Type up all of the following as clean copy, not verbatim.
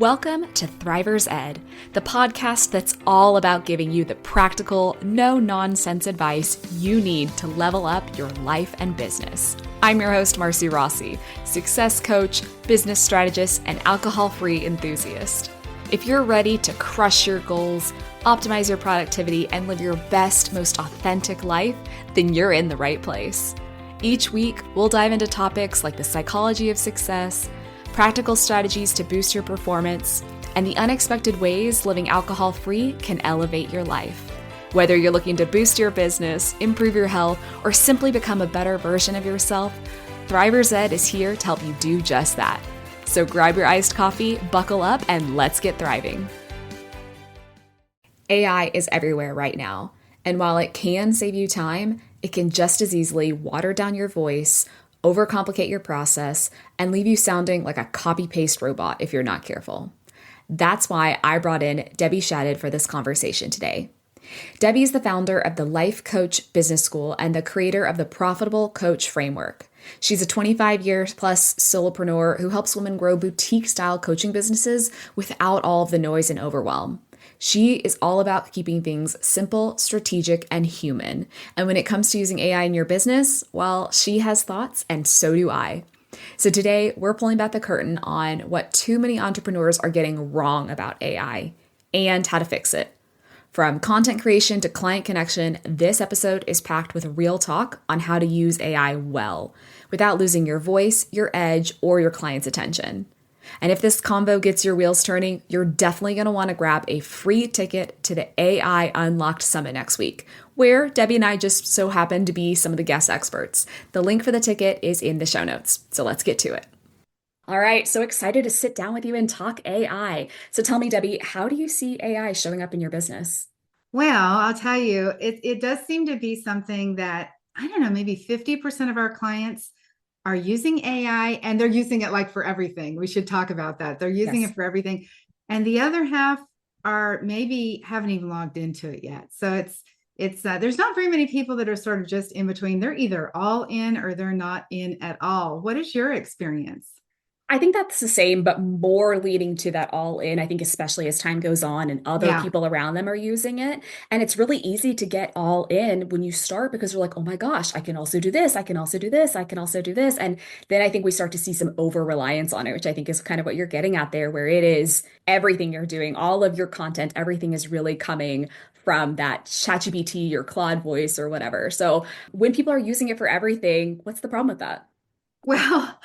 Welcome to Thriver's Ed, the podcast that's all about giving you the practical, no-nonsense advice you need to level up your life and business. I'm your host, Marcy Rossi, success coach, business strategist, and alcohol-free enthusiast. If you're ready to crush your goals, optimize your productivity, and live your best, most authentic life, then you're in the right place. Each week, we'll dive into topics like the psychology of success, practical strategies to boost your performance, and the unexpected ways living alcohol-free can elevate your life. Whether you're looking to boost your business, improve your health, or simply become a better version of yourself, Thriver's Ed is here to help you do just that. So grab your iced coffee, buckle up, and let's get thriving. AI is everywhere right now, and while it can save you time, it can just as easily water down your voice, overcomplicate your process, and leave you sounding like a copy-paste robot if you're not careful. That's why I brought in Debbie Shadid for this conversation today. Debbie is the founder of the Life Coach Business School and the creator of the Profitable Coach Framework. She's a 25-year-plus solopreneur who helps women grow boutique-style coaching businesses without all of the noise and overwhelm. She is all about keeping things simple, strategic, and human. And when it comes to using AI in your business, well, she has thoughts, and so do I. So today, we're pulling back the curtain on what too many entrepreneurs are getting wrong about AI and how to fix it. From content creation to client connection, this episode is packed with real talk on how to use AI well, without losing your voice, your edge, or your client's attention. And if this combo gets your wheels turning, you're definitely going to want to grab a free ticket to the AI Unlocked Summit next week, where Debbie and I just so happen to be some of the guest experts. The link for the ticket is in the show notes. So let's get to it. All right, so excited to sit down with you and talk AI. So tell me, Debbie, how do you see AI showing up in your business? Well, I'll tell you, it does seem to be something that, I don't know, maybe 50% of our clients are using AI, and they're using it like for everything. We should talk about that. They're using Yes. it for everything. And the other half are maybe haven't even logged into it yet. So it's there's not very many people that are sort of just in between. They're either all in or they're not in at all. What is your experience? I think that's the same, but more leading to that all in. I think, especially as time goes on and other Yeah. people around them are using it. And it's really easy to get all in when you start because you're like, oh my gosh, I can also do this. I can also do this. I can also do this. And then I think we start to see some over reliance on it, which I think is kind of what you're getting at there, where it is everything you're doing, all of your content, everything is really coming from that ChatGPT or Claude voice or whatever. So when people are using it for everything, what's the problem with that? Well,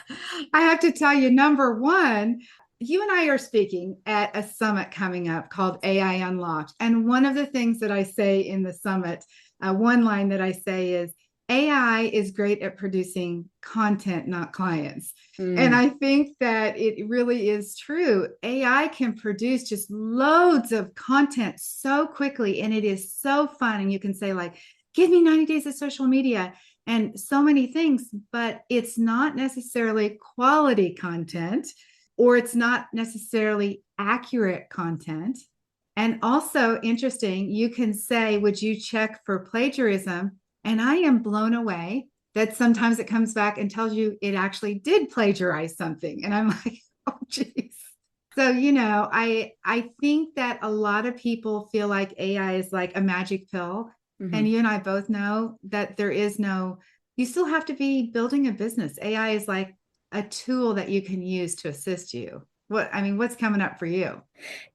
I have to tell you, number one, you and I are speaking at a summit coming up called AI Unlocked. And one of the things that I say in the summit, one line that I say is, AI is great at producing content, not clients. And Mm. I think that it really is true. AI can produce just loads of content so quickly, and it is so fun. And you can say, like, give me 90 days of social media and so many things, but it's not necessarily quality content, or it's not necessarily accurate content. And also interesting, you can say, would you check for plagiarism? And I am blown away that sometimes it comes back and tells you it actually did plagiarize something. And I'm like, oh, geez. So, I think that a lot of people feel like AI is like a magic pill. And Mhm. you and I both know that there is no, you still have to be building a business. AI is like a tool that you can use to assist you. What's coming up for you?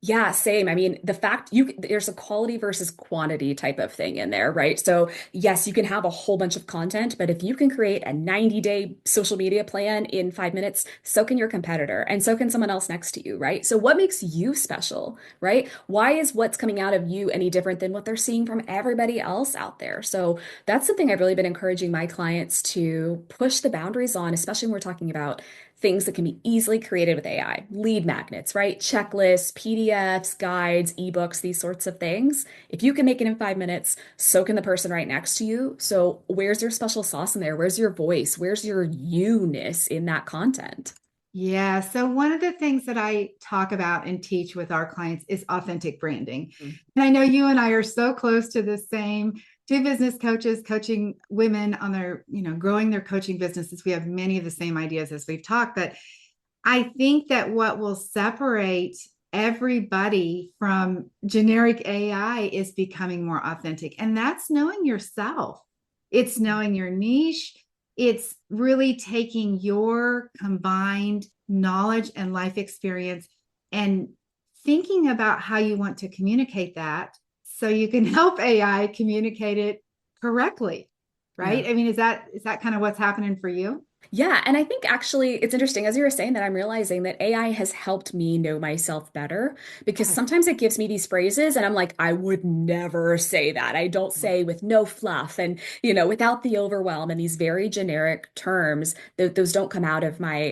Yeah, same. I mean, the fact there's a quality versus quantity type of thing in there, right? So, yes, you can have a whole bunch of content, but if you can create a 90-day social media plan in 5 minutes, so can your competitor and so can someone else next to you, right? So, what makes you special, right? Why is what's coming out of you any different than what they're seeing from everybody else out there? So, that's something I've really been encouraging my clients to push the boundaries on, especially when we're talking about things that can be easily created with AI, lead magnets, right? Checklists, PDFs, guides, ebooks, these sorts of things. If you can make it in 5 minutes, so can the person right next to you. So, where's your special sauce in there? Where's your voice? Where's your you-ness in that content? Yeah. So one of the things that I talk about and teach with our clients is authentic branding. And I know you and I are so close to the same, two business coaches coaching women on their, growing their coaching businesses. We have many of the same ideas as we've talked, but I think that what will separate everybody from generic AI is becoming more authentic. And that's knowing yourself. It's knowing your niche. It's really taking your combined knowledge and life experience and thinking about how you want to communicate that so you can help AI communicate it correctly. Yeah. Right? I mean, is that kind of what's happening for you? Yeah, and I think actually it's interesting as you were saying that I'm realizing that AI has helped me know myself better because Yes. sometimes it gives me these phrases and I'm like, I would never say that. I don't say with no fluff and, without the overwhelm and these very generic terms, those don't come out of my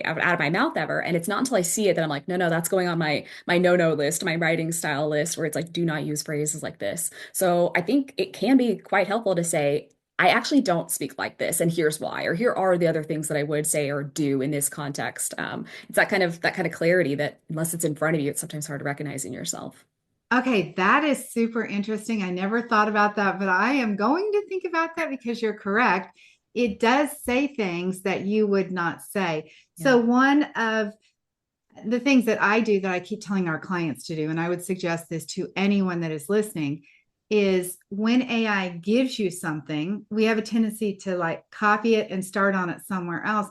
mouth ever. And it's not until I see it that I'm like, no, no, that's going on my no-no list, my writing style list where it's like, do not use phrases like this. So I think it can be quite helpful to say, I actually don't speak like this, and here's why, or here are the other things that I would say or do in this context. It's that kind of clarity that unless it's in front of you, it's sometimes hard to recognize in yourself. Okay, that is super interesting. I never thought about that, but I am going to think about that because you're correct. It does say things that you would not say. Yeah. So, one of the things that I do that I keep telling our clients to do, and I would suggest this to anyone that is listening, is when AI gives you something, we have a tendency to like copy it and start on it somewhere else.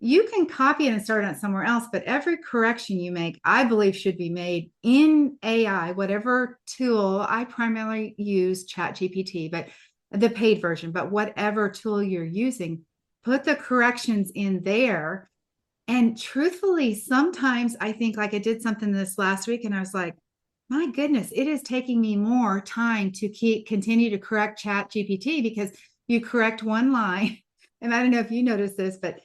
You can copy it and start it somewhere else, but every correction you make, I believe, should be made in AI, whatever tool. I primarily use ChatGPT, but the paid version, but whatever tool you're using, put the corrections in there. And truthfully, sometimes I think like I did something this last week and I was like, my goodness, it is taking me more time to continue to correct ChatGPT because you correct one line. And I don't know if you noticed this, but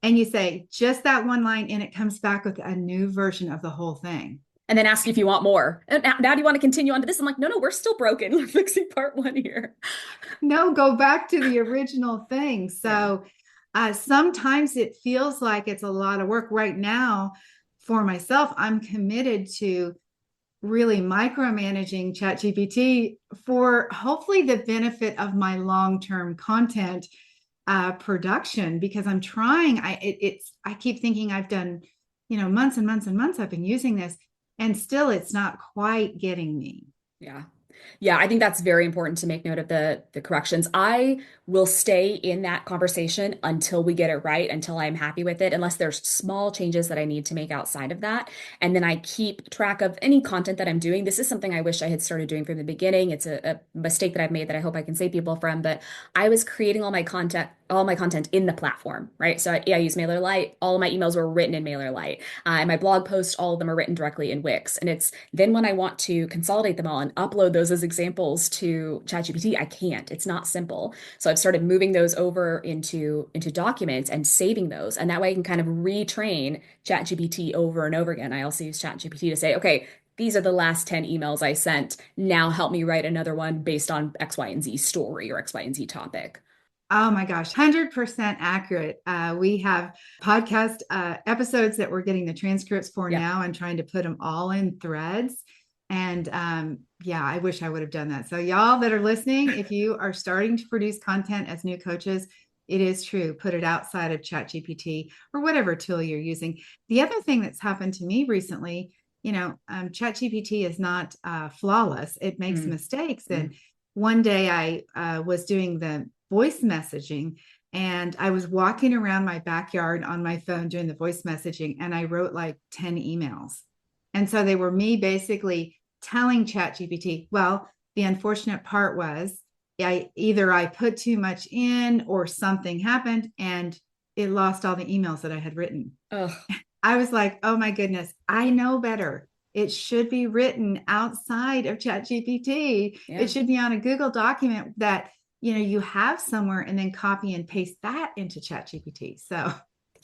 and you say just that one line and it comes back with a new version of the whole thing. And then ask you if you want more. And now do you want to continue on to this? I'm like, no, no, we're still broken. We're fixing part one here. No, go back to the original thing. Yeah. So sometimes it feels like it's a lot of work right now. For myself, I'm committed to really micromanaging ChatGPT for hopefully the benefit of my long-term content production because I'm trying. I keep thinking I've done, months and months and months I've been using this, and still it's not quite getting me. Yeah. Yeah, I think that's very important to make note of the corrections. I will stay in that conversation until we get it right, until I'm happy with it, unless there's small changes that I need to make outside of that. And then I keep track of any content that I'm doing. This is something I wish I had started doing from the beginning. It's a mistake that I've made that I hope I can save people from, but I was creating all my content in the platform, right? So yeah, I use MailerLite. All of my emails were written in MailerLite. And my blog posts, all of them are written directly in Wix. And it's then when I want to consolidate them all and upload those as examples to ChatGPT, I can't. It's not simple. So I've started moving those over into documents and saving those. And that way I can kind of retrain ChatGPT over and over again. I also use ChatGPT to say, okay, these are the last 10 emails I sent. Now help me write another one based on X, Y, and Z story or X, Y, and Z topic. Oh my gosh, 100% accurate. We have podcast episodes that we're getting the transcripts for Yeah. now and trying to put them all in threads. And yeah, I wish I would have done that. So, y'all that are listening, if you are starting to produce content as new coaches, it is true. Put it outside of ChatGPT or whatever tool you're using. The other thing that's happened to me recently, ChatGPT is not flawless, it makes Mm, mistakes. mm. And one day I was doing the voice messaging and I was walking around my backyard on my phone doing the voice messaging and I wrote like 10 emails. And so they were me basically telling ChatGPT, well, the unfortunate part was I put too much in or something happened and it lost all the emails that I had written. Ugh, I was like, oh my goodness, I know better. It should be written outside of ChatGPT. It yeah. should be on a Google document that you have somewhere and then copy and paste that into ChatGPT. So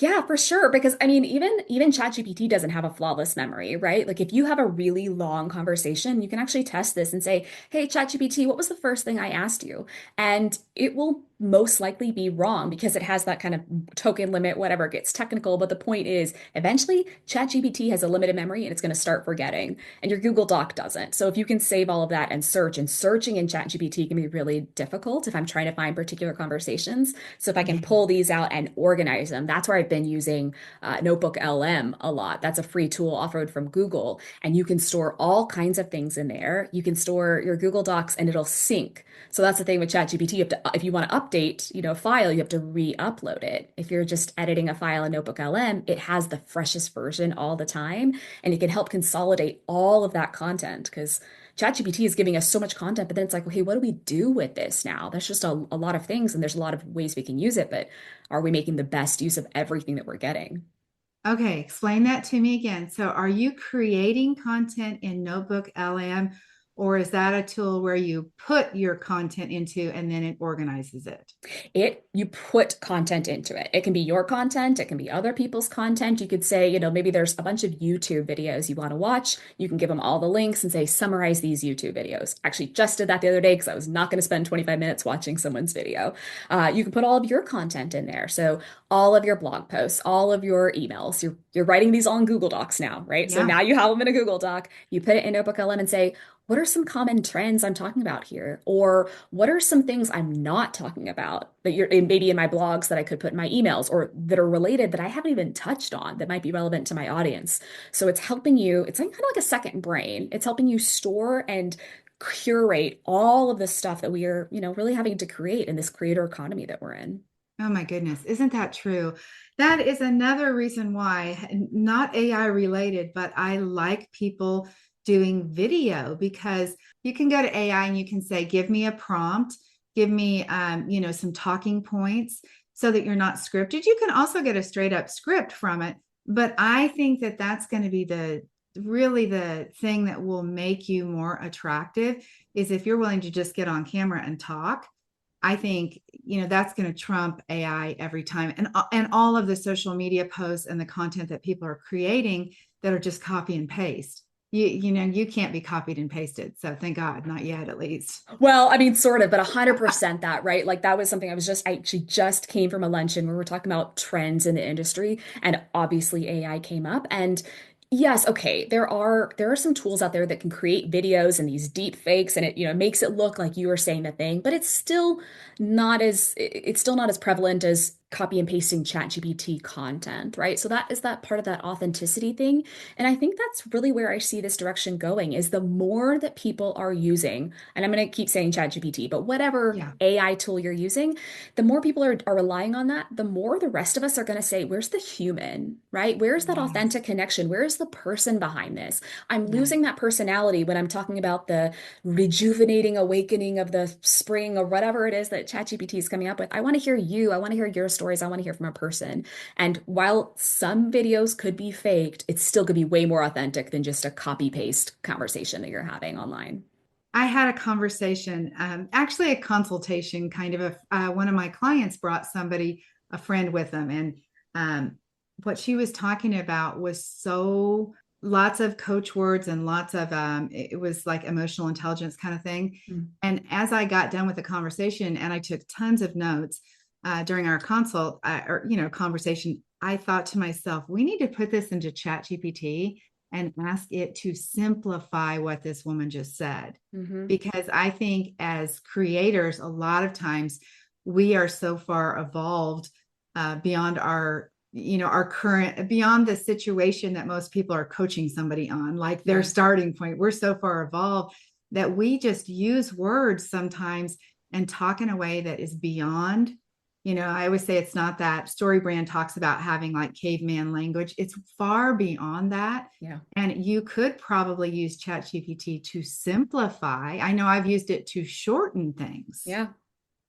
Yeah, for sure. Because I mean, even ChatGPT doesn't have a flawless memory, right? Like if you have a really long conversation, you can actually test this and say, "Hey, ChatGPT, what was the first thing I asked you?" And it will most likely be wrong because it has that kind of token limit, whatever, it gets technical. But the point is, eventually, ChatGPT has a limited memory and it's going to start forgetting, and your Google Doc doesn't. So if you can save all of that and search, and searching in ChatGPT can be really difficult if I'm trying to find particular conversations. So if I can Yeah. pull these out and organize them, that's where I've been using Notebook LM a lot. That's a free tool offered from Google, and you can store all kinds of things in there. You can store your Google Docs and it'll sync. So that's the thing with ChatGPT. You have to, if you want to update, a file, you have to re-upload it. If you're just editing a file in Notebook LM, it has the freshest version all the time, and it can help consolidate all of that content because ChatGPT is giving us so much content, but then it's like, okay, what do we do with this now? There's just a lot of things, and there's a lot of ways we can use it, but are we making the best use of everything that we're getting? Okay, explain that to me again. So, are you creating content in Notebook LM, or is that a tool where you put your content into and then it organizes it? You put content into it. It can be your content, it can be other people's content. You could say, maybe there's a bunch of YouTube videos you want to watch. You can give them all the links and say, summarize these YouTube videos. Actually, just did that the other day because I was not going to spend 25 minutes watching someone's video. You can put all of your content in there. So all of your blog posts, all of your emails. You're writing these all in Google Docs now, right? So Yeah. now you have them in a Google Doc. You put it in Notebook LM and say, what are some common trends I'm talking about here? Or what are some things I'm not talking about that you're maybe in my blogs that I could put in my emails or that are related that I haven't even touched on that might be relevant to my audience? So it's helping you, it's like kind of like a second brain. It's helping you store and curate all of the stuff that we are, really having to create in this creator economy that we're in. Oh my goodness, isn't that true? That is another reason why, not AI related, but I like people doing video because you can go to AI and you can say, give me a prompt, give me, some talking points so that you're not scripted. You can also get a straight up script from it, but I think that that's going to be really the thing that will make you more attractive is if you're willing to just get on camera and talk. I think that's going to trump AI every time, and all of the social media posts and the content that people are creating that are just copy and paste. You can't be copied and pasted. So thank God, not yet, at least. Well, I mean, sort of, but 100% that, right? Like that was something I actually just came from a luncheon where we were talking about trends in the industry, and obviously AI came up. And yes, okay, there are some tools out there that can create videos and these deep fakes, and it, makes it look like you are saying the thing, but it's still not as prevalent as copy and pasting ChatGPT content, right? So that is that part of that authenticity thing. And I think that's really where I see this direction going is the more that people are using, and I'm going to keep saying ChatGPT, but whatever Yeah. AI tool you're using, the more people are relying on that, the more the rest of us are going to say, where's the human, right? Where's that Yes. authentic connection? Where's the person behind this? I'm Yeah. losing that personality when I'm talking about the rejuvenating awakening of the spring or whatever it is that ChatGPT is coming up with. I want to hear you. I want to hear your stories. I want to hear from a person. And while some videos could be faked, it's still going to be way more authentic than just a copy paste conversation that you're having online. I had a conversation, actually a consultation, kind of one of my clients brought somebody, a friend with them, and um, what she was talking about was so lots of coach words and lots of it was like emotional intelligence kind of thing. Mm. And as I got done with the conversation, and I took tons of notes during our consult or conversation, I thought to myself, we need to put this into Chat GPT and ask it to simplify what this woman just said. Hmm. Because I think as creators, a lot of times we are so far evolved beyond our current, beyond the situation that most people are coaching somebody on, like their Yeah. starting point. We're so far evolved that we just use words sometimes and talk in a way that is beyond. I always say it's not that StoryBrand talks about having like caveman language. It's far beyond that. Yeah. And you could probably use ChatGPT to simplify. I know I've used it to shorten things. Yeah.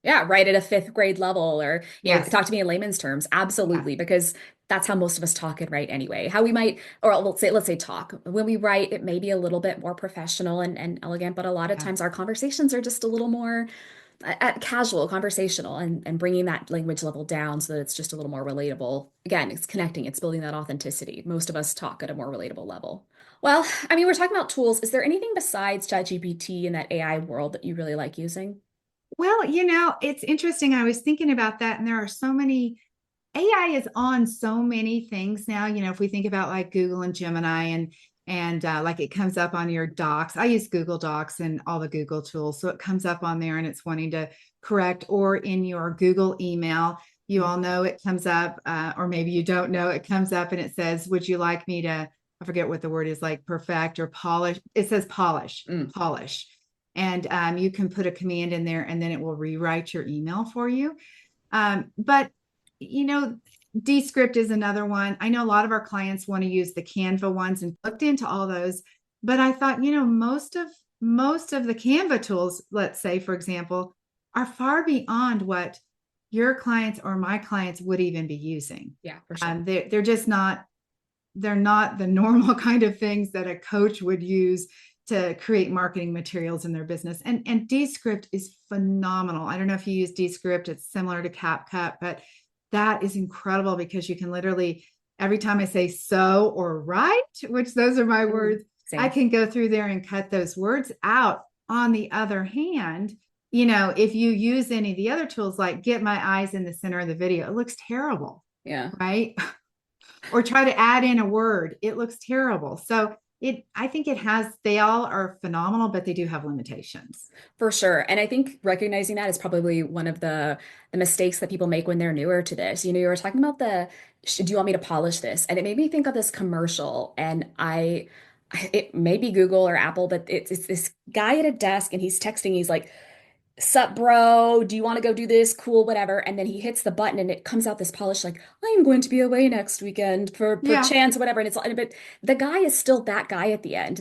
Yeah, right at a fifth grade level, or Yes. talk to me in layman's terms. Yeah. Absolutely, because that's how most of us talk and write anyway. How we might, or let's say talk. When we write, it may be a little bit more professional and elegant, but a lot of Yeah. times our conversations are just a little more casual, conversational, and bringing that language level down so that it's just a little more relatable. Again, it's connecting, it's building that authenticity. Most of us talk at a more relatable level. Well, I mean, we're talking about tools. Is there anything besides ChatGPT in that AI world that you really like using? Well, it's interesting. I was thinking about that, and there are so many AI is on so many things now. If we think about like Google and Gemini and like it comes up on your docs. I use Google Docs and all the Google tools. So it comes up on there and it's wanting to correct, or in your Google email, you all know it comes up, or maybe you don't know, it comes up and it says, would you like me to, I forget what the word is, like perfect or polish. It says polish, Mm. polish. And you can put a command in there and then it will rewrite your email for you. But you know, Descript is another one. I know a lot of our clients want to use the Canva ones and looked into all those, but I thought, most of the Canva tools, let's say, for example, are far beyond what your clients or my clients would even be using. Yeah, for sure. They're just not, they're not the normal kind of things that a coach would use to create marketing materials in their business. And Descript is phenomenal. I don't know if you use Descript, it's similar to CapCut, but that is incredible because you can literally, every time I say so or right, which those are my words, I Same. can go through there and cut those words out. On the other hand, if you use any of the other tools like get my eyes in the center of the video, it looks terrible, Yeah. right? Or try to add in a word, it looks terrible. So I think they all are phenomenal, but they do have limitations. For sure. And I think recognizing that is probably one of the mistakes that people make when they're newer to this. You were talking about do you want me to polish this? And it made me think of this commercial. And it may be Google or Apple, but it's this guy at a desk and he's texting. He's like, sup, bro? Do you want to go do this? Cool, whatever. And then he hits the button and it comes out this polish like, I'm going to be away next weekend for Yeah. chance, whatever. And but the guy is still that guy at the end.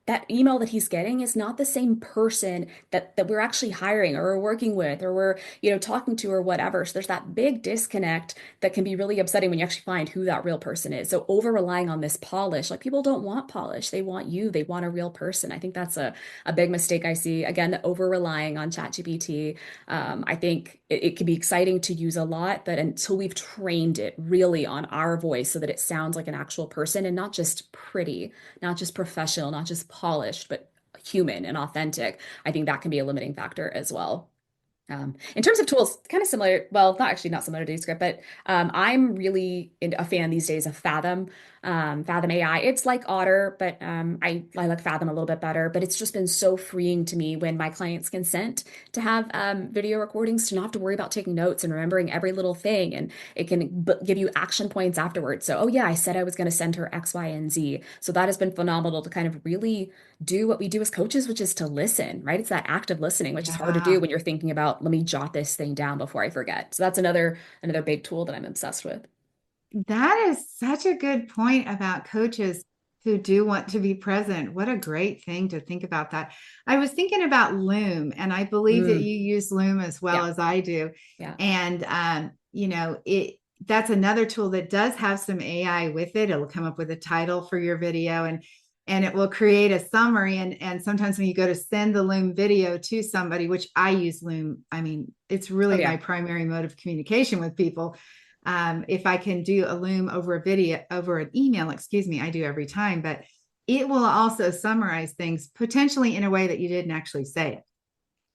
That email that he's getting is not the same person that we're actually hiring or we're working with or we're, talking to or whatever. So there's that big disconnect that can be really upsetting when you actually find who that real person is. So over relying on this polish, like people don't want polish. They want you. They want a real person. I think that's a big mistake I see. Again, over relying on ChatGPT. I think it can be exciting to use a lot, but until we've trained it really on our voice so that it sounds like an actual person and not just pretty, not just professional, not just polished, but human and authentic, I think that can be a limiting factor as well. In terms of tools, kind of similar, well, not similar to Descript, but I'm really a fan these days of Fathom, Fathom AI. It's like Otter, but I like Fathom a little bit better. But it's just been so freeing to me when my clients consent to have video recordings to not have to worry about taking notes and remembering every little thing, and it can give you action points afterwards. So, oh yeah, I said I was going to send her X, Y, and Z. So that has been phenomenal to kind of really do what we do as coaches, which is to listen, right? It's that act of listening, which is hard to do Yeah. when you're thinking about, let me jot this thing down before I forget. So that's another big tool that I'm obsessed with. That is such a good point about coaches who do want to be present. What a great thing to think about that. I was thinking about Loom, and I believe that Mm, you use Loom as well yeah, as I do. yeah. And it that's another tool that does have some AI with it. It'll come up with a title for your video and it will create a summary. And sometimes when you go to send the Loom video to somebody, which I use Loom, I mean, it's Oh really my yeah. primary mode of communication with people. If I can do a Loom over a video, over an email, excuse me, I do every time, but it will also summarize things potentially in a way that you didn't actually say it.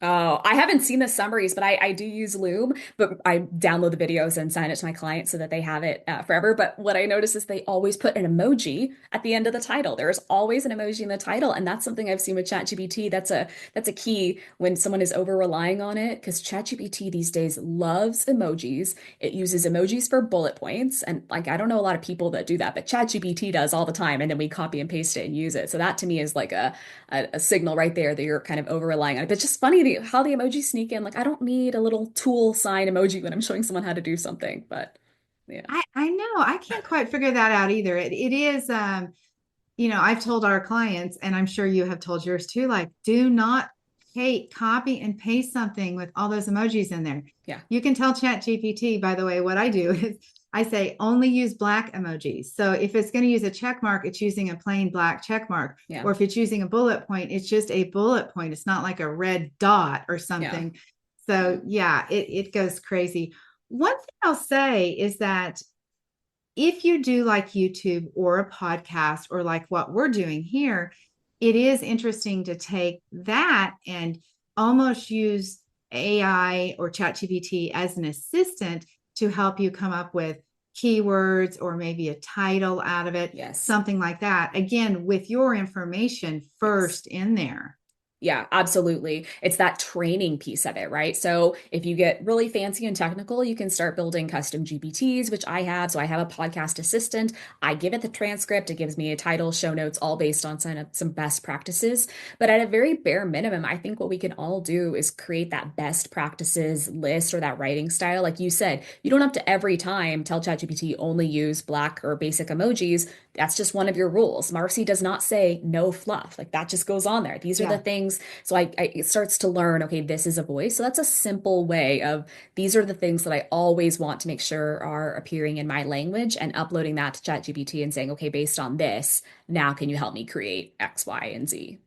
Oh, I haven't seen the summaries, but I do use Loom, but I download the videos and sign it to my clients so that they have it forever. But what I notice is they always put an emoji at the end of the title. There is always an emoji in the title, and that's something I've seen with ChatGPT. That's a key when someone is over relying on it, because ChatGPT these days loves emojis. It uses emojis for bullet points, and like I don't know a lot of people that do that, but ChatGPT does all the time, and then we copy and paste it and use it. So that to me is like a signal right there that you're kind of over relying on it. But it's just funny how the emojis sneak in. Like, I don't need a little tool sign emoji when I'm showing someone how to do something. But yeah. I know I can't quite figure that out either. It is I've told our clients, and I'm sure you have told yours too, like, do not copy and paste something with all those emojis in there. Yeah. You can tell Chat GPT, by the way, what I do is I say only use black emojis. So if it's going to use a check mark, it's using a plain black check mark. Yeah. Or if it's using a bullet point, it's just a bullet point. It's not like a red dot or Yeah. something. Yeah. So yeah, it goes crazy. One thing I'll say is that if you do like YouTube or a podcast or like what we're doing here, it is interesting to take that and almost use AI or ChatGPT as an assistant to help you come up with keywords or maybe a title out of it, Yes. something like that. Again, with your information Yes. first in there. Yeah, absolutely. It's that training piece of it, right? So if you get really fancy and technical, you can start building custom GPTs, which I have. So I have a podcast assistant. I give it the transcript. It gives me a title, show notes, all based on some best practices. But at a very bare minimum, I think what we can all do is create that best practices list or that writing style. Like you said, you don't have to every time tell ChatGPT only use black or basic emojis. That's just one of your rules. Marcy does not say no fluff. Like that just goes on there. These are the Yeah. things. So it starts to learn, okay, this is a voice. So that's a simple way of these are the things that I always want to make sure are appearing in my language and uploading that to ChatGPT and saying, okay, based on this, now can you help me create X, Y, and Z?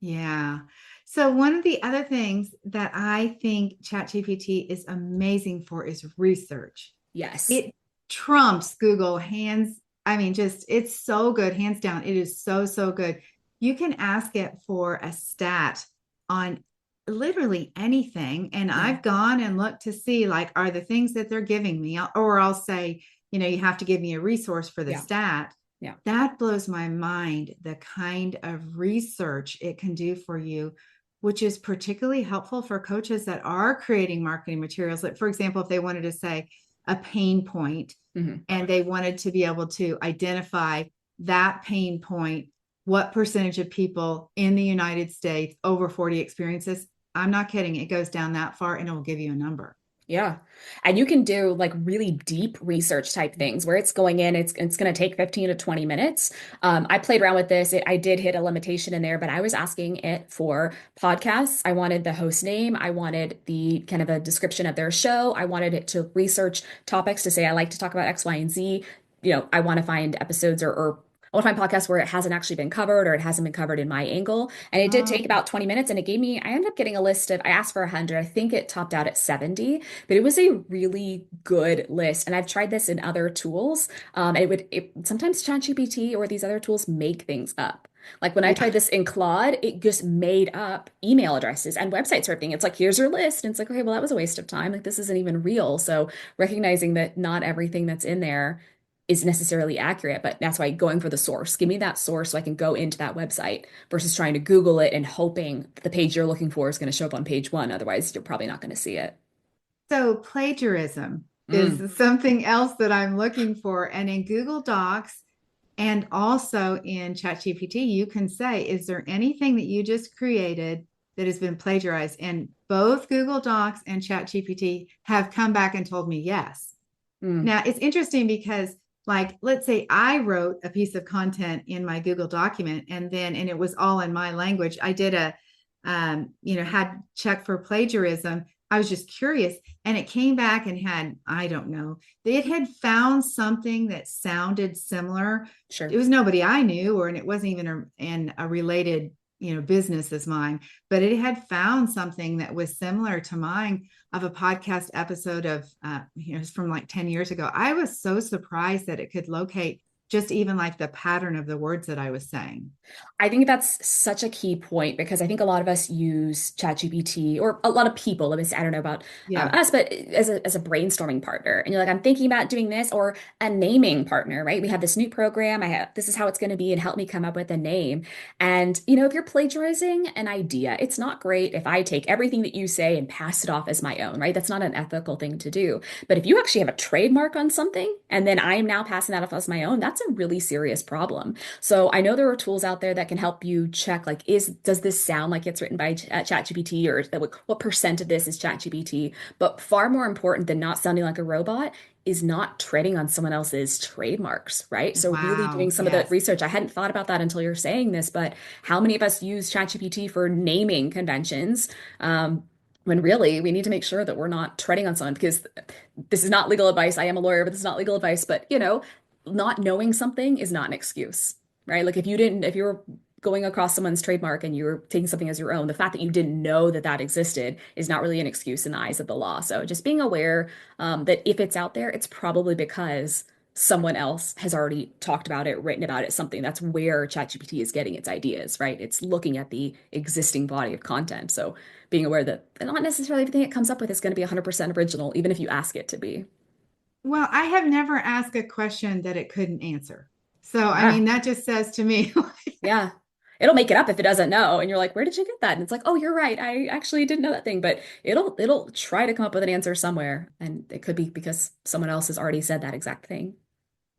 Yeah. So one of the other things that I think ChatGPT is amazing for is research. Yes. It trumps Google hands. I mean, just it's so good, hands down. It is so, so good. You can ask it for a stat on literally anything. And Yeah. I've gone and looked to see, like, are the things that they're giving me, or I'll say, you have to give me a resource for the Yeah. stat. Yeah. That blows my mind, the kind of research it can do for you, which is particularly helpful for coaches that are creating marketing materials. Like, for example, if they wanted to say a pain point Hmm. and they wanted to be able to identify that pain point, what percentage of people in the United States over 40 experiences, I'm not kidding, it goes down that far and it will give you a number. Yeah. And you can do like really deep research type things where it's going in, it's going to take 15 to 20 minutes. I played around with this. I did hit a limitation in there, but I was asking it for podcasts. I wanted the host name. I wanted the kind of a description of their show. I wanted it to research topics to say, I like to talk about X, Y, and Z. I want to find episodes or I want to find podcasts where it hasn't actually been covered or it hasn't been covered in my angle. And it did take Oh, about 20 minutes and it gave me, I ended up getting a list of, I asked for 100. I think it topped out at 70, but it was a really good list. And I've tried this in other tools. Sometimes ChatGPT or these other tools make things up. Like when I yeah. tried this in Claude, it just made up email addresses and websites for everything. It's like, here's your list. And it's like, okay, well, that was a waste of time. Like this isn't even real. So recognizing that not everything that's in there is necessarily accurate, but that's why going for the source. Give me that source so I can go into that website versus trying to Google it and hoping the page you're looking for is going to show up on page one. Otherwise, you're probably not going to see it. So plagiarism Mm, is something else that I'm looking for. And in Google Docs and also in ChatGPT, you can say, is there anything that you just created that has been plagiarized? And both Google Docs and ChatGPT have come back and told me yes. mm, Now, it's interesting because, like, let's say I wrote a piece of content in my Google document and it was all in my language. I did had check for plagiarism. I was just curious and it came back and had, I don't know, it had found something that sounded similar. It sure. was nobody I knew, and it wasn't even in a related, business as mine, but it had found something that was similar to mine of a podcast episode of, it's from like 10 years ago. I was so surprised that it could locate just even like the pattern of the words that I was saying. I think that's such a key point because I think a lot of us use ChatGPT or a lot of people, let me say, I don't know about Yeah. us, but as a brainstorming partner. And you're like, I'm thinking about doing this or a naming partner, right? We have this new program. This is how it's going to be and help me come up with a name. And, if you're plagiarizing an idea, it's not great if I take everything that you say and pass it off as my own, right? That's not an ethical thing to do. But if you actually have a trademark on something and then I am now passing that off as my own, that's a really serious problem. So I know there are tools out there that can help you check like does this sound like it's written by ChatGPT or what percent of this is ChatGPT? But far more important than not sounding like a robot is not treading on someone else's trademarks, right? So really doing Wow. some of the Yes. research. I hadn't thought about that until you're saying this, but how many of us use ChatGPT for naming conventions? When really we need to make sure that we're not treading on someone because this is not legal advice. I am a lawyer, but this is not legal advice. But not knowing something is not an excuse, right? Like if you were going across someone's trademark and you were taking something as your own, the fact that you didn't know that that existed is not really an excuse in the eyes of the law. So just being aware that if it's out there, it's probably because someone else has already talked about it, written about it, something. That's where ChatGPT is getting its ideas, right? It's looking at the existing body of content. So being aware that not necessarily everything it comes up with is going to be 100% original, even if you ask it to be. Well, I have never asked a question that it couldn't answer. So, I Yeah. mean, that just says to me, Yeah. It'll make it up if it doesn't know. And you're like, where did you get that? And it's like, oh, you're right. I actually didn't know that thing. But it'll try to come up with an answer somewhere. And it could be because someone else has already said that exact thing.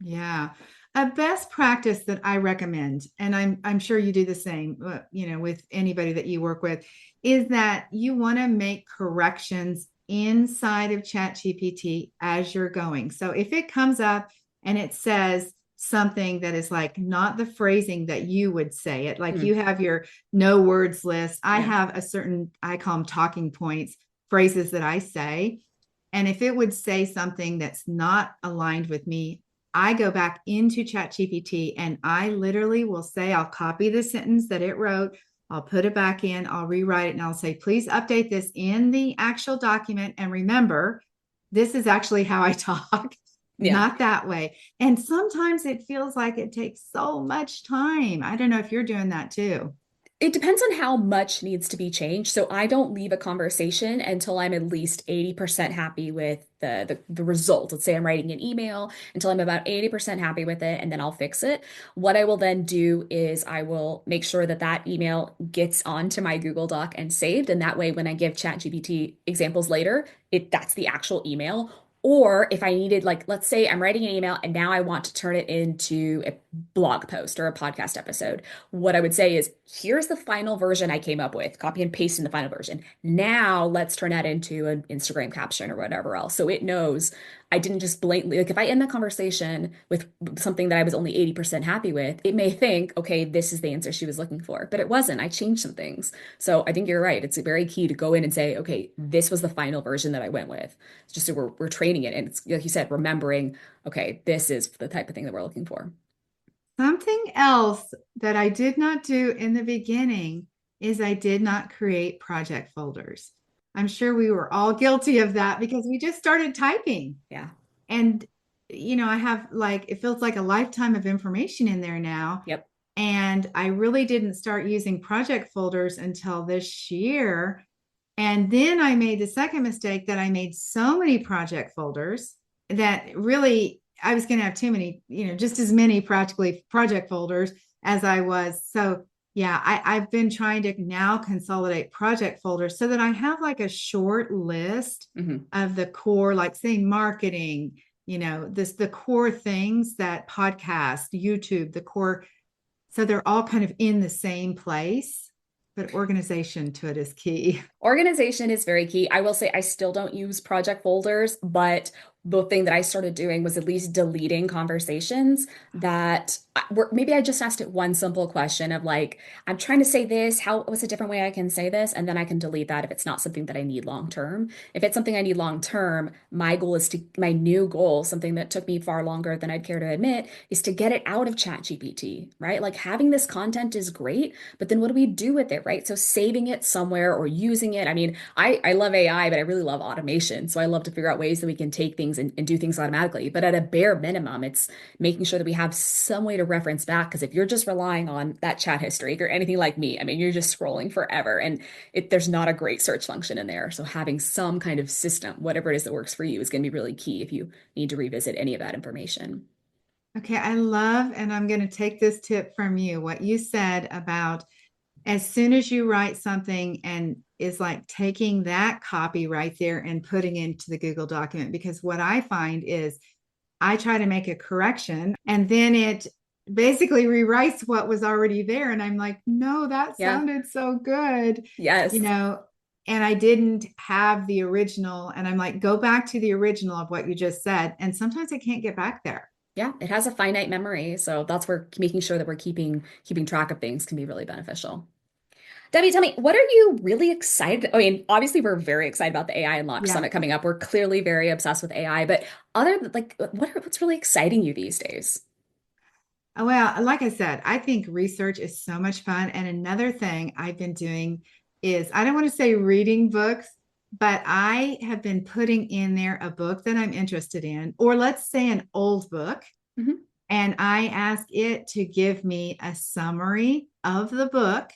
yeah. A best practice that I recommend, and I'm sure you do the same, with anybody that you work with, is that you want to make corrections inside of ChatGPT as you're going. So if it comes up and it says something that is like not the phrasing that you would say it, like Hmm. you have your no words list. I Yeah. have a certain, I call them talking points, phrases that I say. And if it would say something that's not aligned with me, I go back into ChatGPT and I literally will say, I'll copy the sentence that it wrote, I'll put it back in, I'll rewrite it, and I'll say, please update this in the actual document. And remember, this is actually how I talk, Yeah. not that way. And sometimes it feels like it takes so much time. I don't know if you're doing that too. It depends on how much needs to be changed. So I don't leave a conversation until I'm at least 80% happy with the result. Let's say I'm writing an email until I'm about 80% happy with it, and then I'll fix it. What I will then do is I will make sure that that email gets onto my Google Doc and saved. And that way, when I give ChatGPT examples later, that's the actual email. Or if I needed, like, let's say I'm writing an email and now I want to turn it into a blog post or a podcast episode, what I would say is, here's the final version I came up with, copy and paste in the final version. Now let's turn that into an Instagram caption or whatever else. So it knows I didn't just blatantly, like if I end the conversation with something that I was only 80% happy with, it may think, okay, this is the answer she was looking for, but it wasn't. I changed some things. So I think you're right. It's very key to go in and say, okay, this was the final version that I went with. It's just so we're training it. And it's like you said, remembering, okay, this is the type of thing that we're looking for. Something else that I did not do in the beginning is I did not create project folders. I'm sure we were all guilty of that because we just started typing. Yeah. And, I have like, it feels like a lifetime of information in there now. Yep. And I really didn't start using project folders until this year. And then I made the second mistake that I made so many project folders that really I was going to have too many, just as many practically project folders as I was. So, yeah, I've been trying to now consolidate project folders so that I have like a short list Hmm. of the core, like saying marketing, the core things that podcast, YouTube, the core. So they're all kind of in the same place, but organization to it is key. Organization is very key. I will say I still don't use project folders, but the thing that I started doing was at least deleting conversations that were maybe I just asked it one simple question of like, I'm trying to say this. What's a different way I can say this? And then I can delete that if it's not something that I need long term. If it's something I need long term, my new goal, something that took me far longer than I'd care to admit, is to get it out of ChatGPT, right? Like having this content is great, but then what do we do with it, right? So saving it somewhere or using it. I mean, I love AI, but I really love automation. So I love to figure out ways that we can take things and do things automatically. But at a bare minimum, it's making sure that we have some way to reference back. Because if you're just relying on that chat history, if you're anything like me, I mean, you're just scrolling forever and there's not a great search function in there. So having some kind of system, whatever it is that works for you, is going to be really key if you need to revisit any of that information. Okay, I love, and I'm going to take this tip from you, what you said about as soon as you write something and is like taking that copy right there and putting it into the Google document. Because what I find is I try to make a correction and then it basically rewrites what was already there. And I'm like, no, that Yeah. sounded so good, you Yes. know, and I didn't have the original. And I'm like, go back to the original of what you just said. And sometimes I can't get back there. Yeah, it has a finite memory, so that's where making sure that we're keeping track of things can be really beneficial. Debbie, tell me, what are you really excited? I mean, obviously, we're very excited about the AI Unlocked Yeah. Summit coming up. We're clearly very obsessed with AI, but what's really exciting you these days? Well, like I said, I think research is so much fun. And another thing I've been doing is I don't want to say reading books, but I have been putting in there a book that I'm interested in, or let's say an old book, Mhm. and I ask it to give me a summary of the book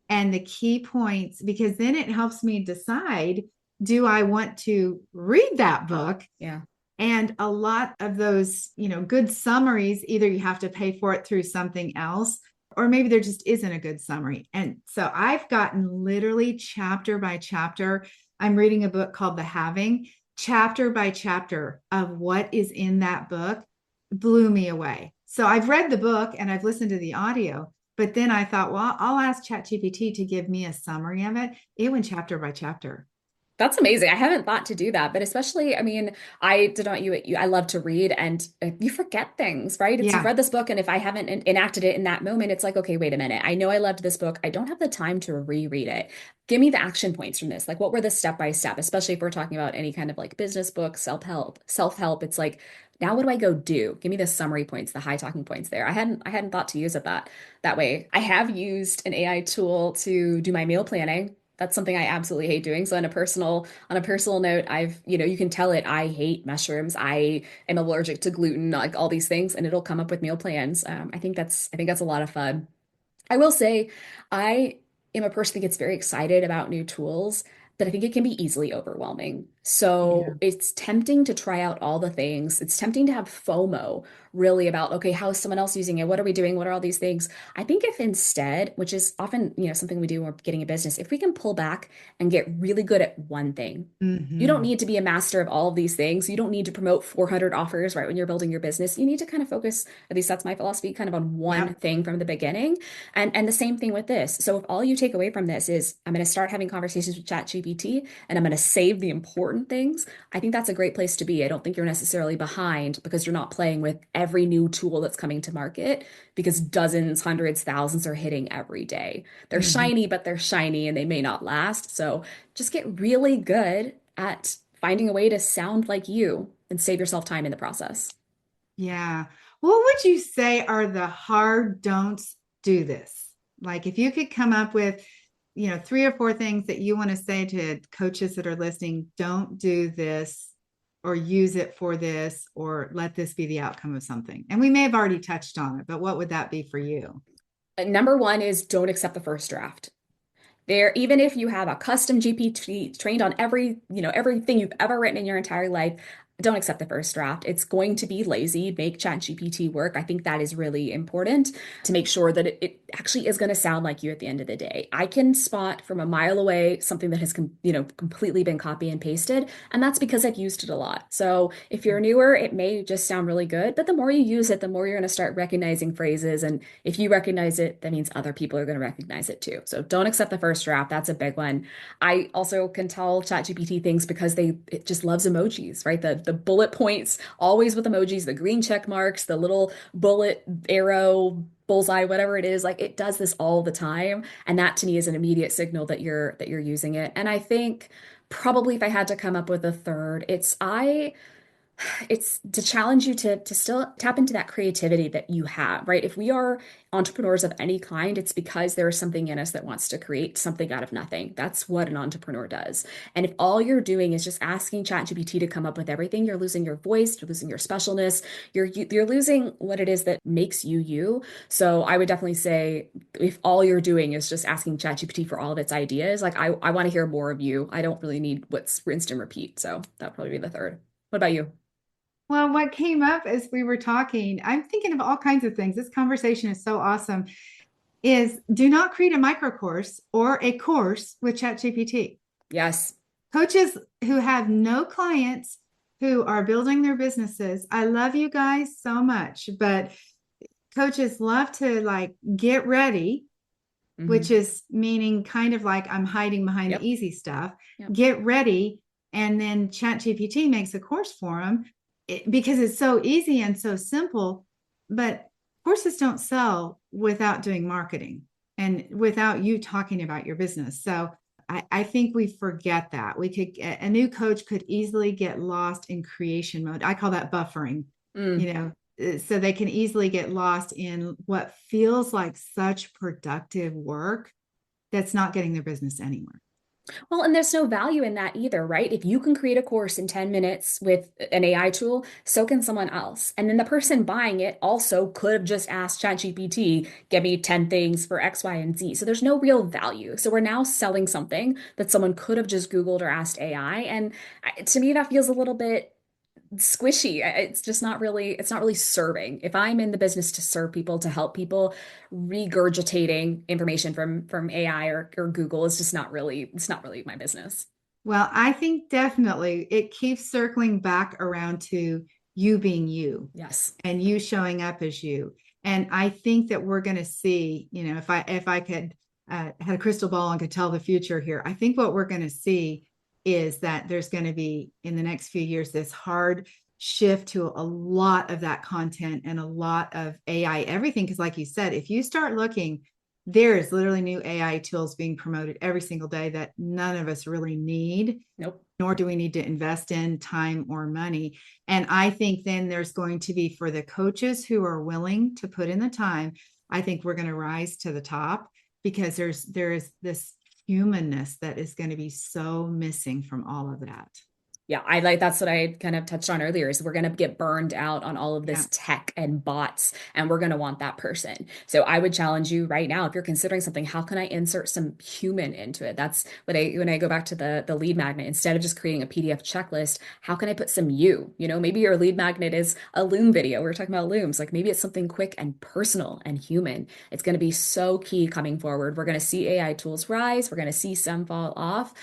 and the key points, because then it helps me decide, do I want to read that book? Yeah. And a lot of those, good summaries, either you have to pay for it through something else, or maybe there just isn't a good summary. And so I've gotten literally chapter by chapter. I'm reading a book called The Having. Chapter by chapter of what is in that book blew me away. So I've read the book and I've listened to the audio, but then I thought, well, I'll ask ChatGPT to give me a summary of it. It went chapter by chapter. That's amazing. I haven't thought to do that, but especially, I mean, I did not I love to read and you forget things, right? It's you've Yeah. read this book and if I haven't enacted it in that moment, it's like, okay, wait a minute. I know I loved this book. I don't have the time to reread it. Give me the action points from this. Like what were the step by step, especially if we're talking about any kind of like business book, self-help. It's like, now what do I go do? Give me the summary points, the high talking points there. I hadn't thought to use it that way. I have used an AI tool to do my meal planning. That's something I absolutely hate doing. So on a personal note, you can tell it I hate mushrooms. I am allergic to gluten, like all these things, and it'll come up with meal plans. I think that's a lot of fun. I will say I am a person that gets very excited about new tools, but I think it can be easily overwhelming. Yeah. So it's tempting to try out all the things. It's tempting to have FOMO really about, okay, how is someone else using it? What are we doing? What are all these things? I think if instead, which is often, something we do when we're getting a business, if we can pull back and get really good at one thing, you don't Mm-hmm. need to be a master of all of these things. You don't need to promote 400 offers right when you're building your business. You need to kind of focus, at least that's my philosophy, kind of on one Yep. thing from the beginning. And the same thing with this. So if all you take away from this is I'm going to start having conversations with ChatGPT and I'm going to save the important things, I think that's a great place to be. I don't think you're necessarily behind because you're not playing with every new tool that's coming to market because dozens, hundreds, thousands are hitting every day. They're Mm-hmm. shiny, but they're shiny and they may not last. So just get really good at finding a way to sound like you and save yourself time in the process. Yeah. What would you say are the hard don'ts do this? Like if you could come up with, three or four things that you want to say to coaches that are listening, don't do this or use it for this or let this be the outcome of something. And we may have already touched on it, but what would that be for you? Number one is don't accept the first draft. There, even if you have a custom GPT trained on everything you've ever written in your entire life, don't accept the first draft. It's going to be lazy. Make ChatGPT work. I think that is really important to make sure that it actually is going to sound like you at the end of the day. I can spot from a mile away something that has completely been copy and pasted, and that's because I've used it a lot. So if you're newer, it may just sound really good, but the more you use it, the more you're going to start recognizing phrases, and if you recognize it, that means other people are going to recognize it too. So don't accept the first draft. That's a big one. I also can tell ChatGPT things because it just loves emojis, right? The bullet points, always with emojis, the green check marks, the little bullet arrow, bullseye, whatever it is. Like it does this all the time. And that to me is an immediate signal that you're using it. And I think probably if I had to come up with a third, it's to challenge you to still tap into that creativity that you have, right? If we are entrepreneurs of any kind, it's because there is something in us that wants to create something out of nothing. That's what an entrepreneur does. And if all you're doing is just asking ChatGPT to come up with everything, you're losing your voice, you're losing your specialness, you're losing what it is that makes you you. So I would definitely say if all you're doing is just asking ChatGPT for all of its ideas, like I want to hear more of you. I don't really need what's rinse and repeat. So that'd probably be the third. What about you? Well, what came up as we were talking, I'm thinking of all kinds of things. This conversation is so awesome. Is do not create a micro course or a course with ChatGPT. Yes. Coaches who have no clients who are building their businesses, I love you guys so much, but coaches love to like get ready, which Hmm. is meaning kind of like I'm hiding behind the Yep. easy stuff, Yep. get ready, and then ChatGPT makes a course for them because it's so easy and so simple. But courses don't sell without doing marketing and without you talking about your business. So I think we forget that. A new coach could easily get lost in creation mode. I call that buffering, Mm. you know, so they can easily get lost in what feels like such productive work that's not getting their business anywhere. Well, and there's no value in that either, right? If you can create a course in 10 minutes with an AI tool, so can someone else. And then the person buying it also could have just asked ChatGPT, give me 10 things for X, Y, and Z. So there's no real value. So we're now selling something that someone could have just Googled or asked AI. And to me, that feels a little bit squishy. It's just not really serving. If I'm in the business to serve people, to help people, regurgitating information from AI or Google is just it's not really my business. Well, I think definitely it keeps circling back around to you being you Yes. and you showing up as you. And I think that we're going to see, if I could had a crystal ball and could tell the future here, I think what we're going to see is that there's going to be in the next few years this hard shift to a lot of that content and a lot of AI everything. Because, like you said, if you start looking, there is literally new AI tools being promoted every single day that none of us really need, Nope. nor do we need to invest in time or money. And I think then there's going to be for the coaches who are willing to put in the time, I think we're going to rise to the top because there is this humanness that is going to be so missing from all of that. Yeah, I like that's what I kind of touched on earlier is we're going to get burned out on all of Yeah. this tech and bots and we're going to want that person. So I would challenge you right now if you're considering something, how can I insert some human into it? That's what I when I go back to the lead magnet instead of just creating a PDF checklist, how can I put some you? Maybe your lead magnet is a loom video. We're talking about looms. Like maybe it's something quick and personal and human. It's going to be so key coming forward. We're going to see AI tools rise, we're going to see some fall off,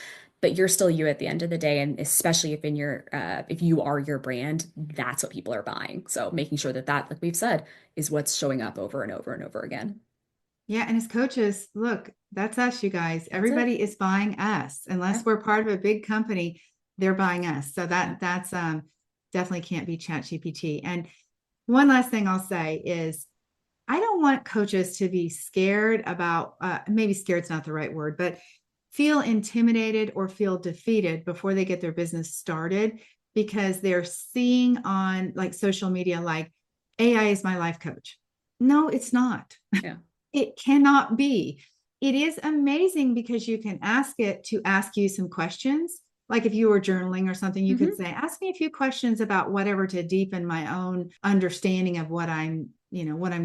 but you're still you at the end of the day. And especially if you are your brand, that's what people are buying. So making sure that, like we've said, is what's showing up over and over and over again. Yeah. And as coaches, look, that's us, you guys. That's it. Everybody is buying us. Yeah. Unless we're part of a big company, they're buying us. So Yeah. that's definitely can't be Chat GPT. And one last thing I'll say is I don't want coaches to be scared about, maybe scared's not the right word, but feel intimidated or feel defeated before they get their business started because they're seeing on like social media, like AI is my life coach. No, it's not. Yeah. It cannot be. It is amazing because you can ask it to ask you some questions. Like if you were journaling or something, you could Hmm. say, ask me a few questions about whatever to deepen my own understanding of what I'm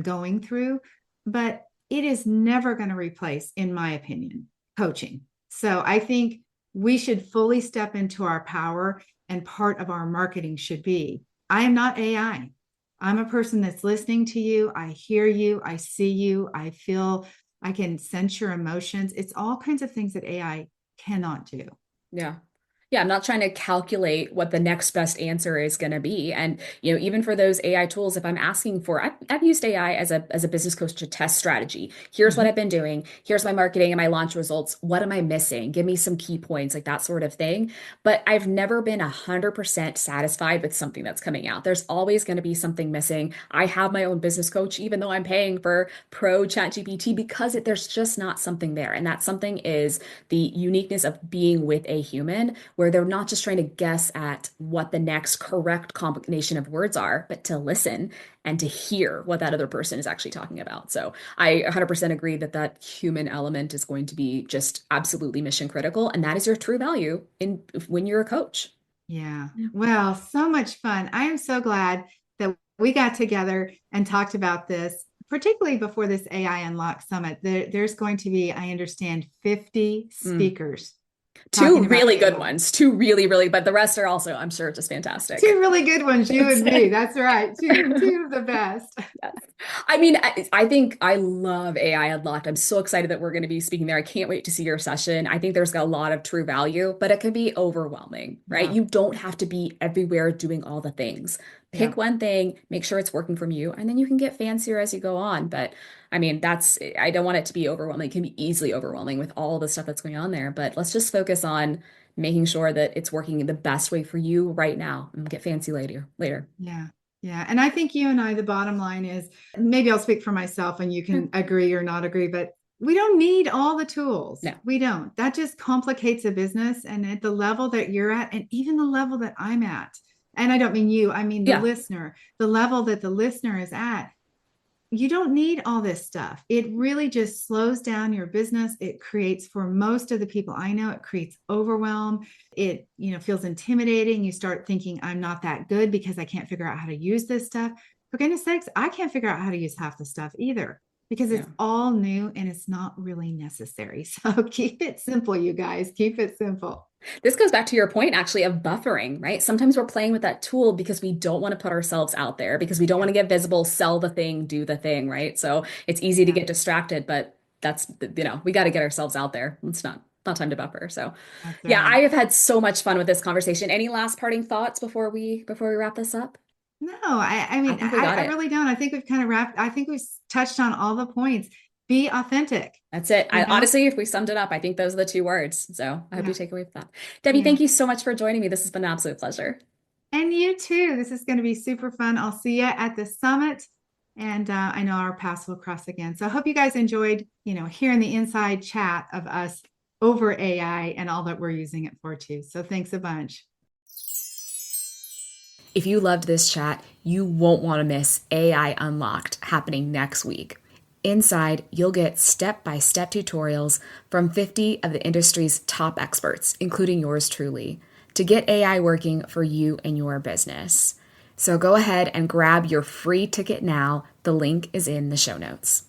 going through. But it is never going to replace, in my opinion, coaching. So I think we should fully step into our power, and part of our marketing should be I am not AI. I'm a person that's listening to you. I hear you. I see you. I feel, I can sense your emotions. It's all kinds of things that AI cannot do. Yeah. Yeah, I'm not trying to calculate what the next best answer is going to be. And, even for those AI tools, if I'm asking for, I've used AI as a business coach to test strategy. Here's what Mhm. I've been doing. Here's my marketing and my launch results. What am I missing? Give me some key points, like that sort of thing. But I've never been 100% satisfied with something that's coming out. There's always going to be something missing. I have my own business coach, even though I'm paying for pro ChatGPT because there's just not something there. And that something is the uniqueness of being with a human where they're not just trying to guess at what the next correct combination of words are, but to listen and to hear what that other person is actually talking about. So I 100% agree that human element is going to be just absolutely mission critical. And that is your true value in when you're a coach. Yeah. Yeah. Well, so much fun. I am so glad that we got together and talked about this, particularly before this AI Unlock Summit. There's going to be, I understand, 50 Mm. speakers Two talking about really good AI. ones. Two really, really, but the rest are also, I'm sure, just fantastic. Two really good ones, you It's, and me. That's right. Two of the best. yes. I mean, I think I love AI Unlocked. I'm so excited that we're going to be speaking there. I can't wait to see your session. I think there's a lot of true value, but it can be overwhelming, right? Yeah. You don't have to be everywhere doing all the things. Yeah. Pick one thing, make sure it's working from you, and then you can get fancier as you go on. But I mean, I don't want it to be overwhelming. It can be easily overwhelming with all the stuff that's going on there. But let's just focus on making sure that it's working the best way for you right now and get fancy later. Later. Yeah. Yeah. And I think you and I, the bottom line is maybe I'll speak for myself and you Yeah. can agree or not agree, but we don't need all the tools. No. We don't. That just complicates a business. And at the level that you're at, and even the level that I'm at, and I don't mean you, I mean the Yeah. listener, the level that the listener is at, you don't need all this stuff. It really just slows down your business. It creates, for most of the people I know, it creates overwhelm. It, feels intimidating. You start thinking, I'm not that good because I can't figure out how to use this stuff. For goodness sakes, I can't figure out how to use half the stuff either because Yeah. it's all new and it's not really necessary. So keep it simple, you guys. Keep it simple. This goes back to your point actually of buffering, right? Sometimes we're playing with that tool because we don't want to put ourselves out there, because we don't want Yeah. to get visible, sell the thing, do the thing, right? So it's easy to Yeah. get distracted, but we got to get ourselves out there. It's not time to buffer. So That's yeah, I right. have had so much fun with this conversation. Any last parting thoughts before we wrap this up? No, I I mean, think we got I it. really don't. I think we've kind of wrapped, I think we've touched on all the points. Be authentic, That's it. you know? Honestly, if we summed it up, I think those are the two words. So I hope you Yeah. take away with that. Debbie, Yeah. thank you so much for joining me. This has been an absolute pleasure. And you too. This is going to be super fun. I'll see you at the summit. And I know our paths will cross again. So I hope you guys enjoyed, hearing the inside chat of us over AI and all that we're using it for too. So thanks a bunch. If you loved this chat, you won't want to miss AI Unlocked happening next week. Inside, you'll get step by step tutorials from 50 of the industry's top experts, including yours truly, to get AI working for you and your business. So go ahead and grab your free ticket now. The link is in the show notes.